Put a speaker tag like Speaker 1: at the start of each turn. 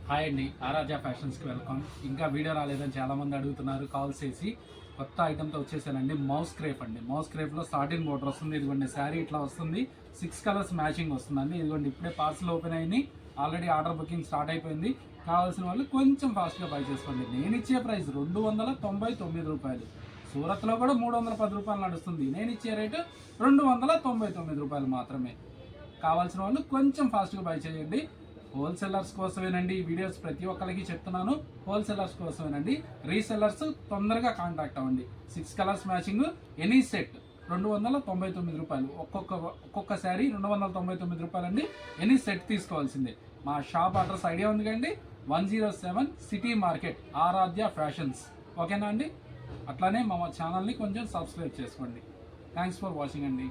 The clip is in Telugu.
Speaker 1: హాయ్ అండి, ఆరాధ్య ఫ్యాషన్స్కి వెల్కమ్. ఇంకా వీడియో రాలేదని చాలామంది అడుగుతున్నారు. కాల్ చేసి కొత్త ఐటమ్తో వచ్చేసానండి. మౌస్ క్రేప్ అండి. మౌస్ క్రేప్లో సాటిన్ బోర్డర్ వస్తుంది. ఇదిగోండి శారీ ఇట్లా వస్తుంది. 6 కలర్స్ మ్యాచింగ్ వస్తుందండి. ఇదిగోండి ఇప్పుడే పార్సల్ ఓపెన్ అయ్యి ఆల్రెడీ ఆర్డర్ బుకింగ్ స్టార్ట్ అయిపోయింది. కావాల్సిన వాళ్ళు కొంచెం ఫాస్ట్గా బై చేసుకోండి. నేను ఇచ్చే ప్రైస్ 299 రూపాయలు. సూరత్లో కూడా 310 రూపాయలు నడుస్తుంది. నేను ఇచ్చే రేటు 299 రూపాయలు మాత్రమే. కావాల్సిన వాళ్ళు కొంచెం ఫాస్ట్గా బై చేయండి. హోల్సేలర్స్ కోసమేనండి ఈ వీడియోస్, ప్రతి ఒక్కరికి చెప్తున్నాను. హోల్సేలర్స్ కోసమేనండి. రీసెల్లర్స్ తొందరగా కాంటాక్ట్ అవ్వండి. 6 కలర్స్ మ్యాచింగ్ ఎనీ సెట్ 299 రూపాయలు. ఒక్కొక్క శారీ 299 రూపాయలు అండి. ఎనీ సెట్ తీసుకోవాల్సిందే. మా షాప్ అడ్రస్ ఐడియా ఉంది కండి, 107 సిటీ మార్కెట్, ఆరాధ్య ఫ్యాషన్స్. ఓకేనా అండి? అట్లానే మా ఛానల్ని కొంచెం సబ్స్క్రైబ్ చేసుకోండి. థ్యాంక్స్ ఫర్ వాచింగ్ అండి.